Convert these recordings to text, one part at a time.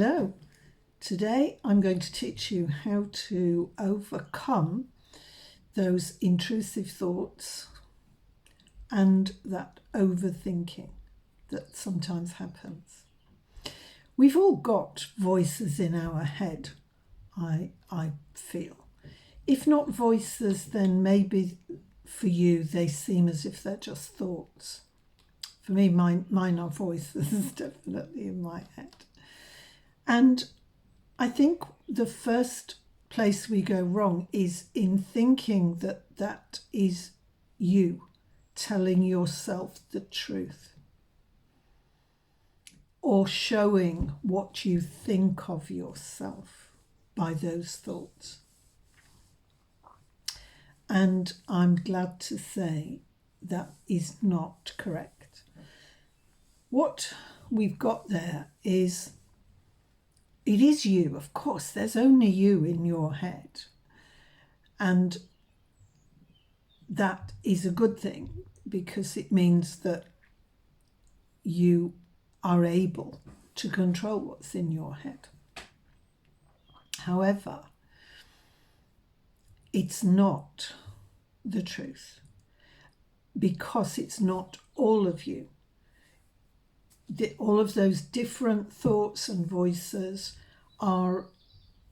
Hello, today I'm going to teach you how to overcome those intrusive thoughts and that overthinking that sometimes happens. We've all got voices in our head, I feel. If not voices, then maybe for you they seem as if they're just thoughts. For me, mine are voices definitely in my head. And I think the first place we go wrong is in thinking that that is you telling yourself the truth or showing what you think of yourself by those thoughts. And I'm glad to say that is not correct. What we've got there is it is you, of course. There's only you in your head. And that is a good thing because it means that you are able to control what's in your head. However, it's not the truth because it's not all of you. All of those different thoughts and voices are,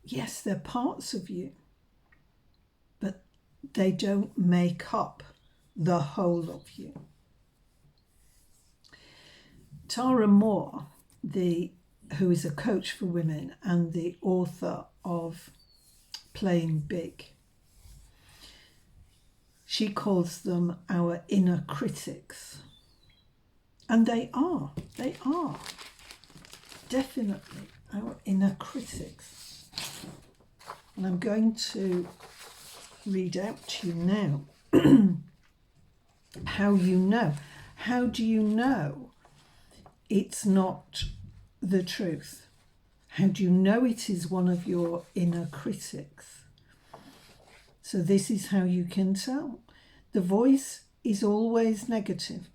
yes, they're parts of you, but they don't make up the whole of you. Tara Moore, who is a coach for women and the author of Playing Big, she calls them our inner critics. And they are definitely our inner critics. And I'm going to read out to you now how you know. How do you know it's not the truth? How do you know it is one of your inner critics? So this is how you can tell. The voice is always negative,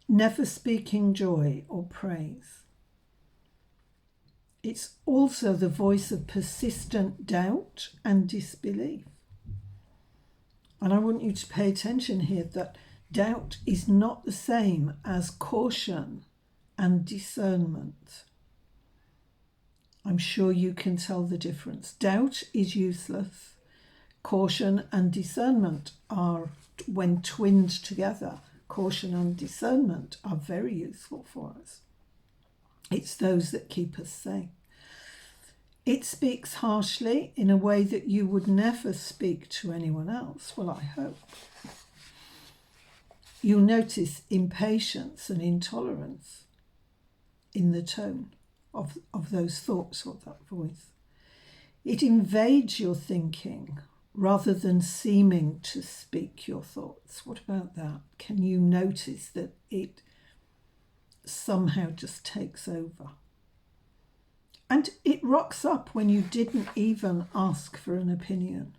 never speaking joy or praise. It's also the voice of persistent doubt and disbelief. And I want you to pay attention here that doubt is not the same as caution and discernment. I'm sure you can tell the difference. Doubt is useless. Caution and discernment are, when twinned together, caution and discernment are very useful for us. It's those that keep us safe. It speaks harshly in a way that you would never speak to anyone else. Well, I hope. You'll notice impatience and intolerance in the tone of those thoughts or that voice. It invades your thinking rather than seeming to speak your thoughts. What about that? Can you notice that it somehow just takes over? And it rocks up when you didn't even ask for an opinion.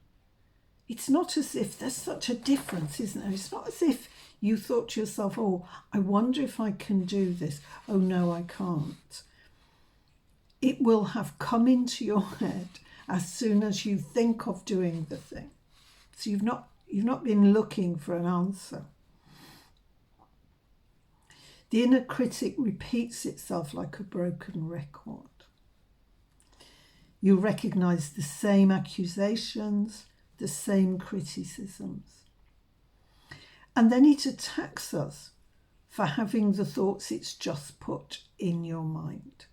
It's not as if there's such a difference, isn't there? It's not as if you thought to yourself, oh, I wonder if I can do this. Oh, no, I can't. It will have come into your head as soon as you think of doing the thing. So you've not been looking for an answer. The inner critic repeats itself like a broken record. You recognize the same accusations, the same criticisms. And then it attacks us for having the thoughts it's just put in your mind.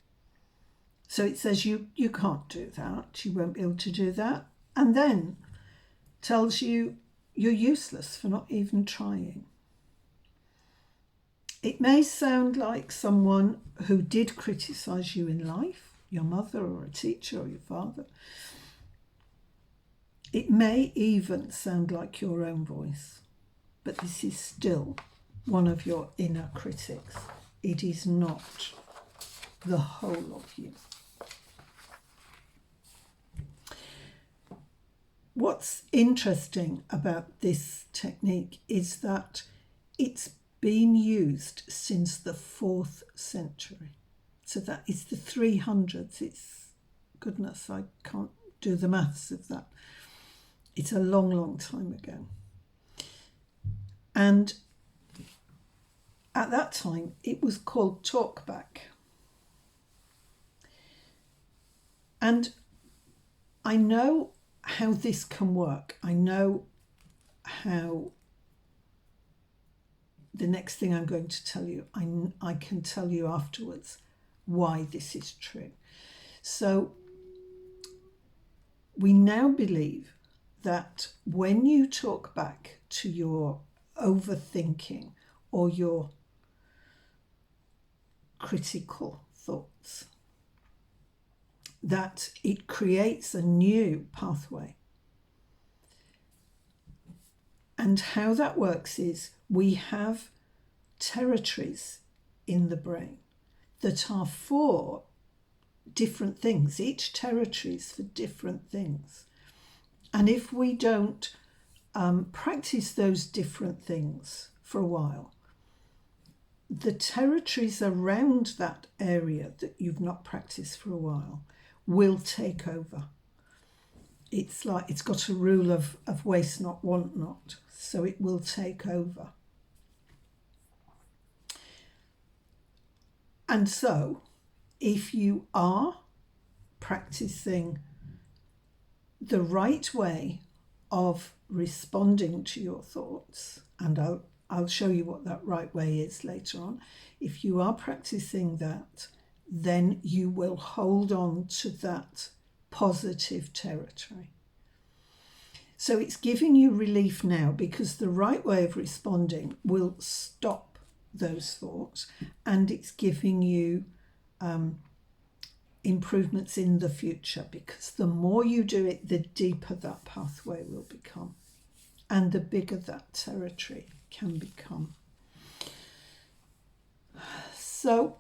So it says you can't do that, you won't be able to do that, and then tells you you're useless for not even trying. It may sound like someone who did criticise you in life, your mother or a teacher or your father. It may even sound like your own voice, but this is still one of your inner critics. It is not the whole of you. What's interesting about this technique is that it's been used since the 4th century. So that is the 300s. It's, goodness, I can't do the maths of that. It's a long, long time ago. And at that time, it was called talkback. And I know how this can work. I know how the next thing I'm going to tell you, I can tell you afterwards why this is true. So we now believe that when you talk back to your overthinking or your critical thoughts, that it creates a new pathway. And how that works is we have territories in the brain that are for different things. Each territory is for different things. And if we don't practice those different things for a while, the territories around that area that you've not practiced for a while will take over. It's like it's got a rule of waste not, want not. So it will take over. And so if you are practicing the right way of responding to your thoughts, and I'll show you what that right way is later on. If you are practicing that, then you will hold on to that positive territory. So it's giving you relief now, because the right way of responding will stop those thoughts, and it's giving you improvements in the future, because the more you do it, the deeper that pathway will become, and the bigger that territory can become. So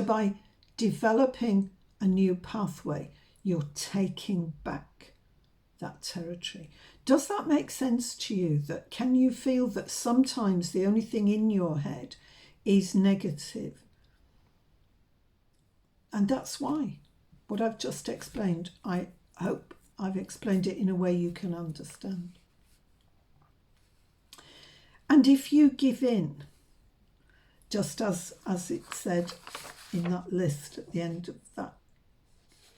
by developing a new pathway, you're taking back that territory. Does that make sense to you? That can you feel that sometimes the only thing in your head is negative? And that's why. What I've just explained, I hope I've explained it in a way you can understand. And if you give in, just as it said in that list at the end of that,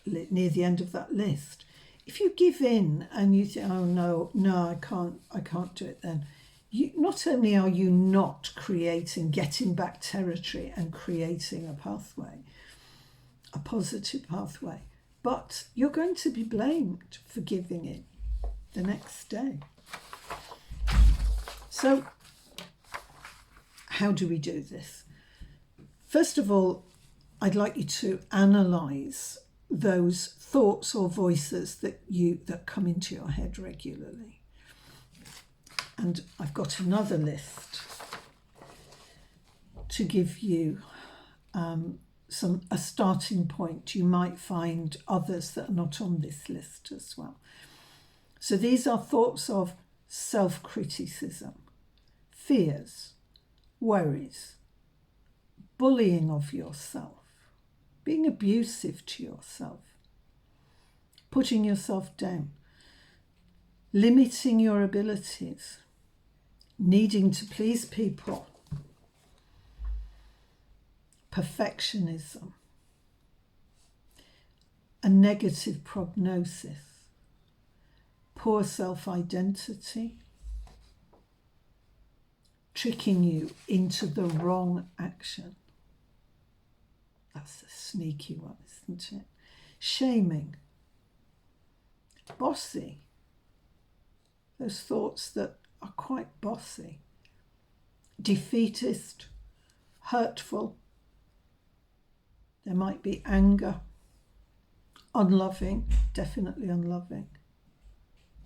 near the end of that list, if you give in and you think, oh no, I can't do it, then not only are you not getting back territory and creating a pathway, a positive pathway, but you're going to be blamed for giving in the next day. So how do we do this? First of all, I'd like you to analyse those thoughts or voices that come into your head regularly. And I've got another list to give you a starting point. You might find others that are not on this list as well. So these are thoughts of self-criticism, fears, worries, bullying of yourself, being abusive to yourself, putting yourself down, limiting your abilities, needing to please people, perfectionism, a negative prognosis, poor self-identity, tricking you into the wrong action. That's a sneaky one, isn't it? Shaming, bossy, those thoughts that are quite bossy, defeatist, hurtful. There might be anger, unloving, definitely unloving,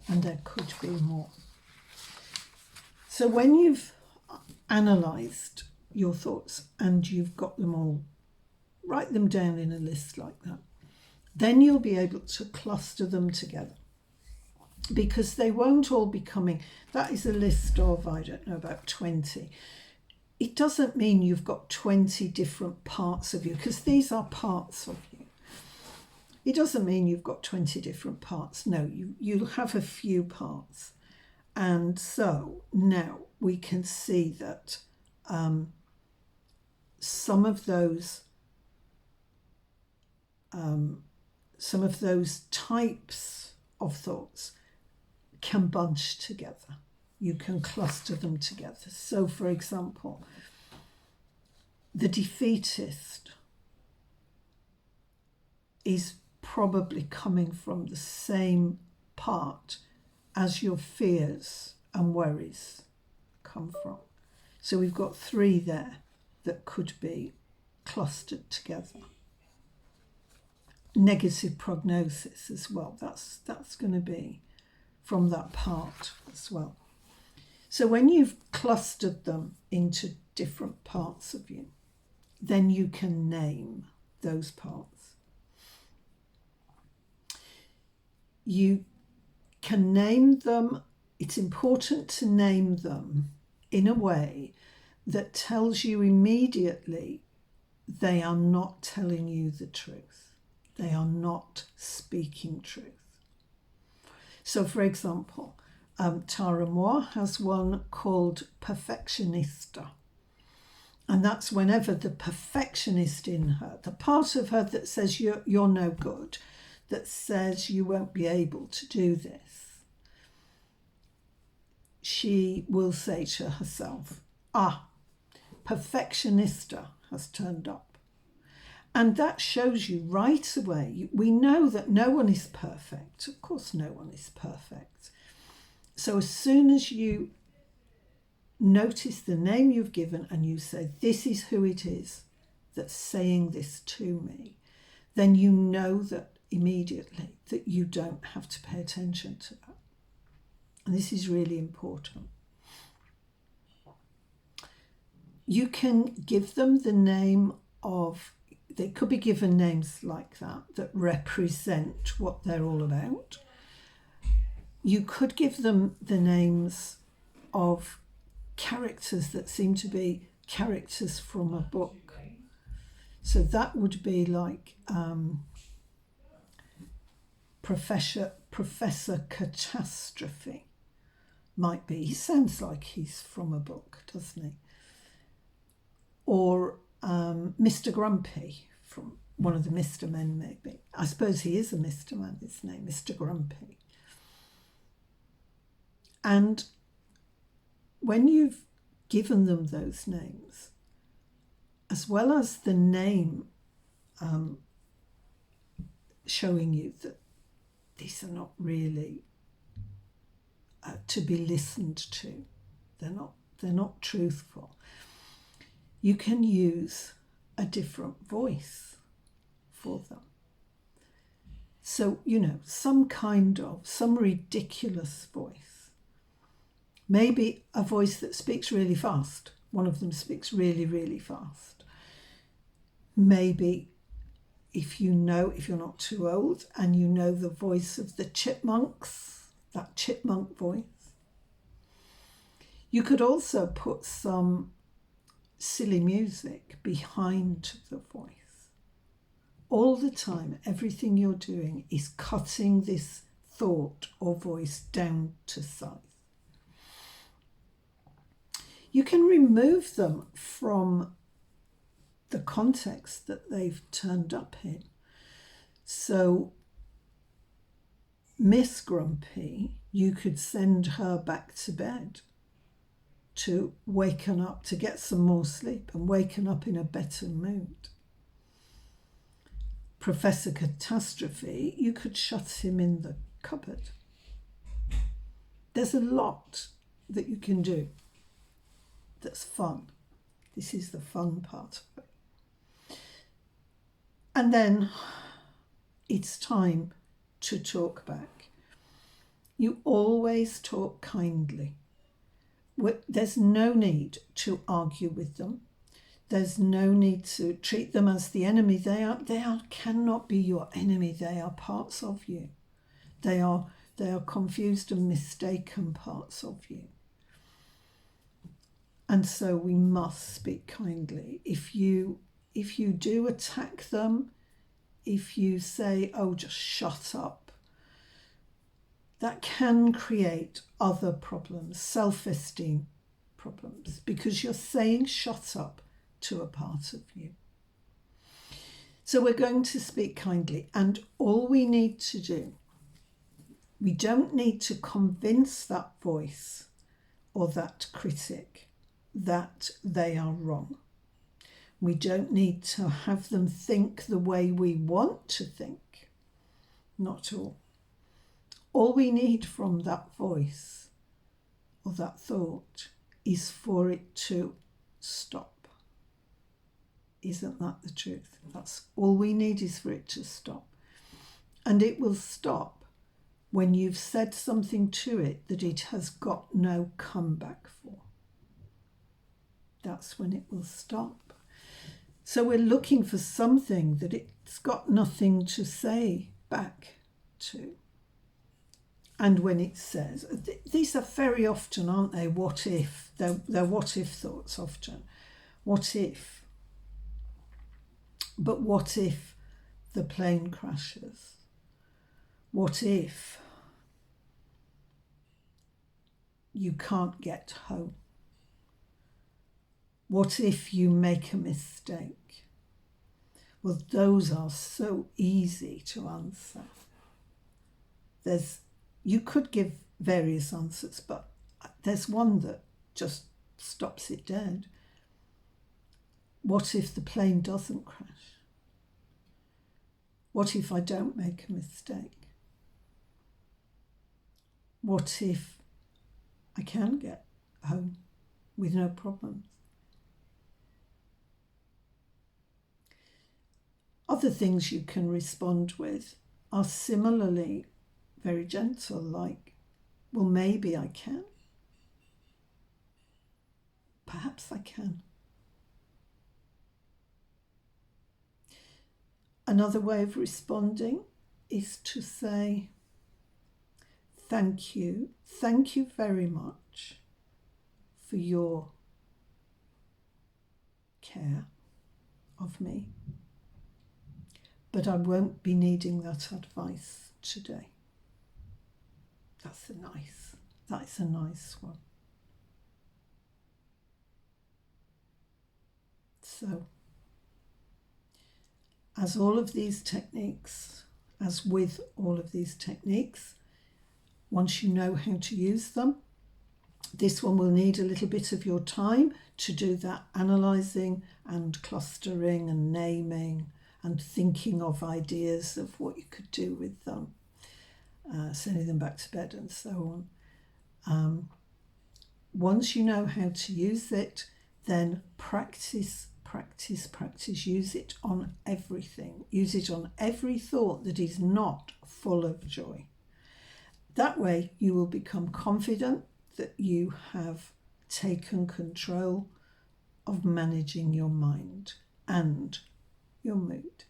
and there could be more. So when you've analysed your thoughts and you've got them all, write them down in a list like that. Then you'll be able to cluster them together, because they won't all be coming. That is a list of, I don't know, about 20. it doesn't mean you've got 20 different parts of you, because these are parts of you. It doesn't mean you've got 20 different parts. No, you'll have a few parts. And so now we can see that some of those types of thoughts can bunch together. You can cluster them together. So, for example, the defeatist is probably coming from the same part as your fears and worries come from. So we've got 3 there that could be clustered together. Negative prognosis as well. That's going to be from that part as well. So when you've clustered them into different parts of you, then you can name those parts. You can name them. It's important to name them in a way that tells you immediately they are not telling you the truth. They are not speaking truth. So, for example, Tara Moore has one called Perfectionista. And that's whenever the perfectionist in her, the part of her that says you're no good, that says you won't be able to do this, she will say to herself, Perfectionista has turned up. And that shows you right away. We know that no one is perfect. Of course, no one is perfect. So as soon as you notice the name you've given and you say, this is who it is that's saying this to me, then you know that immediately that you don't have to pay attention to that. And this is really important. You can give them the name of, they could be given names like that represent what they're all about. You could give them the names of characters that seem to be characters from a book. So that would be like Professor Catastrophe might be. He sounds like he's from a book, doesn't he? Or Mr. Grumpy from one of the Mr. Men, maybe. I suppose he is a Mr. Man, his name, Mr. Grumpy. And when you've given them those names, as well as the name showing you that these are not really to be listened to, they're not truthful, you can use a different voice for them. So, some ridiculous voice. Maybe a voice that speaks really fast. One of them speaks really, really fast. Maybe if you're not too old and you know the voice of the chipmunks, that chipmunk voice. You could also put some silly music behind the voice. All the time, everything you're doing is cutting this thought or voice down to size. You can remove them from the context that they've turned up in. So Miss Grumpy, you could send her back to bed to waken up, to get some more sleep and waken up in a better mood. Professor Catastrophe, you could shut him in the cupboard. There's a lot that you can do that's fun. This is the fun part of it. And then it's time to talk back. You always talk kindly. There's no need to argue with them. There's no need to treat them as the enemy. They cannot be your enemy. They are parts of you. They are confused and mistaken parts of you. And so we must speak kindly. If you do attack them, if you say, oh, just shut up, that can create other problems, self-esteem problems, because you're saying shut up to a part of you. So we're going to speak kindly, and all we need to do, we don't need to convince that voice or that critic that they are wrong. We don't need to have them think the way we want to think. Not at all. All we need from that voice or that thought is for it to stop. Isn't that the truth? That's all we need, is for it to stop. And it will stop when you've said something to it that it has got no comeback for. That's when it will stop. So we're looking for something that it's got nothing to say back to. And when it says, these are very often, aren't they, what if? They're what if thoughts often. What if? But what if the plane crashes? What if you can't get home? What if you make a mistake? Well, those are so easy to answer. You could give various answers, but there's one that just stops it dead. What if the plane doesn't crash? What if I don't make a mistake? What if I can get home with no problems? Other things you can respond with are similarly very gentle, like, well, maybe I can. Perhaps I can. Another way of responding is to say, thank you very much for your care of me, but I won't be needing that advice today. That's a nice one. So, as with all of these techniques, once you know how to use them, this one will need a little bit of your time to do that analysing and clustering and naming and thinking of ideas of what you could do with them, sending them back to bed and so on. Once you know how to use it, then practice. Use it on everything. Use it on every thought that is not full of joy. That way you will become confident that you have taken control of managing your mind and your mood.